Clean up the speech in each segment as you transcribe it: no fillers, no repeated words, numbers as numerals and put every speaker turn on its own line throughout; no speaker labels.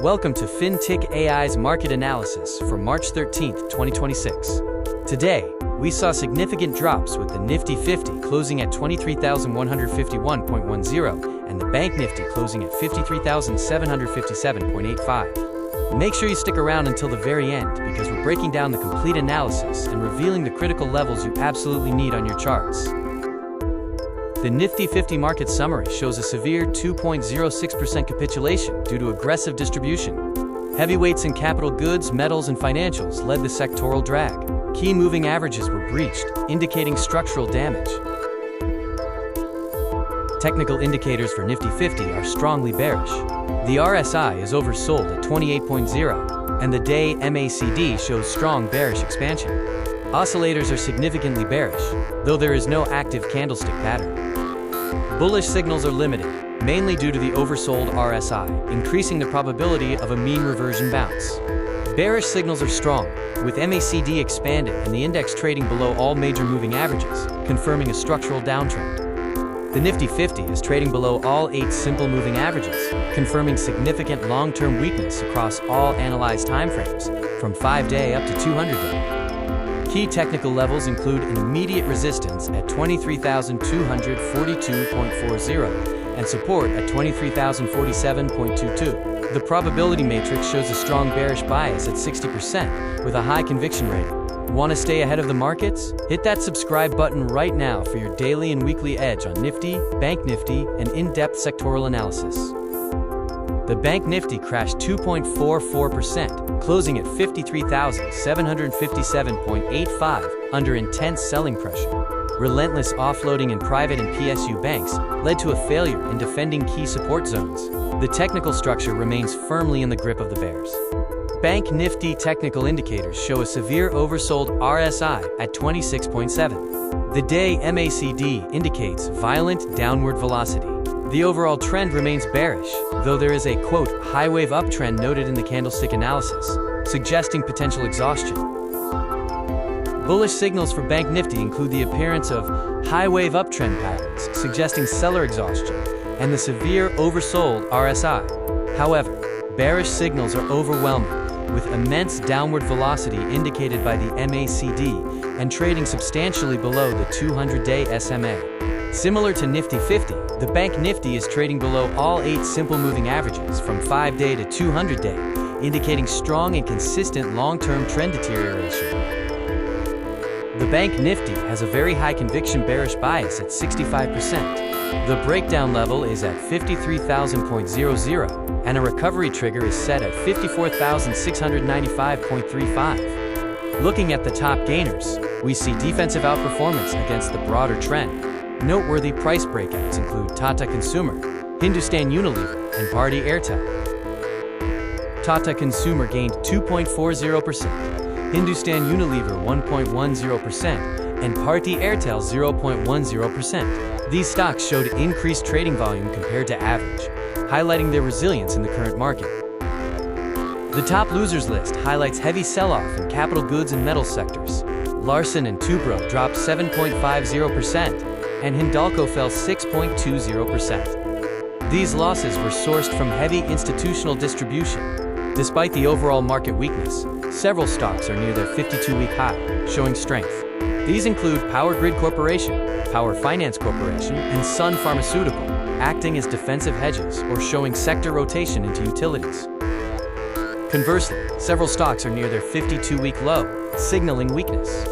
Welcome to FinTickAI's market analysis for March 13, 2026. Today, we saw significant drops with the Nifty 50 closing at 23,151.10 and the Bank Nifty closing at 53,757.85. Make sure you stick around until the very end because we're breaking down the complete analysis and revealing the critical levels you absolutely need on your charts. The Nifty 50 market summary shows a severe 2.06% capitulation due to aggressive distribution. Heavyweights in capital goods, metals, and financials led the sectoral drag. Key moving averages were breached, indicating structural damage. Technical indicators for Nifty 50 are strongly bearish. The RSI is oversold at 28.0, and the day MACD shows strong bearish expansion. Oscillators are significantly bearish, though there is no active candlestick pattern. Bullish signals are limited, mainly due to the oversold RSI, increasing the probability of a mean reversion bounce. Bearish signals are strong, with MACD expanding and the index trading below all major moving averages, confirming a structural downtrend. The Nifty 50 is trading below all 8 simple moving averages, confirming significant long-term weakness across all analyzed timeframes, from 5-day up to 200-day. Key technical levels include an immediate resistance at 23,242.40 and support at 23,047.22. The probability matrix shows a strong bearish bias at 60% with a high conviction rating. Want to stay ahead of the markets? Hit that subscribe button right now for your daily and weekly edge on Nifty, Bank Nifty, and in-depth sectoral analysis. The Bank Nifty crashed 2.44%, closing at 53,757.85 under intense selling pressure. Relentless offloading in private and PSU banks led to a failure in defending key support zones. The technical structure remains firmly in the grip of the bears. Bank Nifty technical indicators show a severe oversold RSI at 26.7. The day MACD indicates violent downward velocity. The overall trend remains bearish, though there is a, quote, high wave uptrend noted in the candlestick analysis, suggesting potential exhaustion. Bullish signals for Bank Nifty include the appearance of high wave uptrend patterns, suggesting seller exhaustion, and the severe oversold RSI. However, bearish signals are overwhelming, with immense downward velocity indicated by the MACD and trading substantially below the 200-day SMA. Similar to Nifty 50, the Bank Nifty is trading below all 8 simple moving averages from 5-day to 200-day, indicating strong and consistent long-term trend deterioration. The Bank Nifty has a very high conviction bearish bias at 65%. The breakdown level is at 53,000.00, and a recovery trigger is set at 54,695.35. Looking at the top gainers, we see defensive outperformance against the broader trend. Noteworthy price breakouts include Tata Consumer, Hindustan Unilever, and Bharti Airtel. Tata Consumer gained 2.40%, Hindustan Unilever 1.10%, and Bharti Airtel 0.10%. These stocks showed increased trading volume compared to average, highlighting their resilience in the current market. The top losers list highlights heavy sell-off in capital goods and metals sectors. Larsen & Toubro dropped 7.50%, and Hindalco fell 6.20%. These losses were sourced from heavy institutional distribution. Despite the overall market weakness, several stocks are near their 52-week high, showing strength. These include Power Grid Corporation, Power Finance Corporation, and Sun Pharmaceutical, acting as defensive hedges or showing sector rotation into utilities. Conversely, several stocks are near their 52-week low, signaling weakness.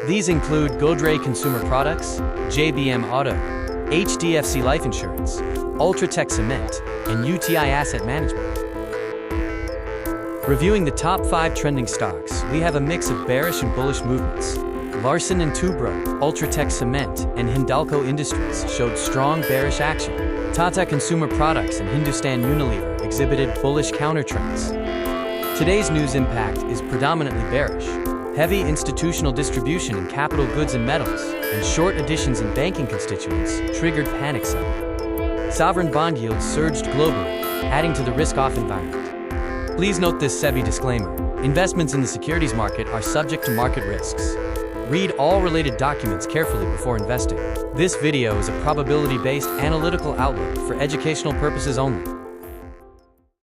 These include Godrej Consumer Products, JBM Auto, HDFC Life Insurance, Ultratech Cement, and UTI Asset Management. Reviewing the top 5 trending stocks, we have a mix of bearish and bullish movements. Larsen & Toubro, Ultratech Cement, and Hindalco Industries showed strong bearish action. Tata Consumer Products and Hindustan Unilever exhibited bullish countertrends. Today's news impact is predominantly bearish. Heavy institutional distribution in capital goods and metals, and short additions in banking constituents triggered panic selling. Sovereign bond yields surged globally, adding to the risk-off environment. Please note this SEBI disclaimer. Investments in the securities market are subject to market risks. Read all related documents carefully before investing. This video is a probability-based analytical outlook for educational purposes only.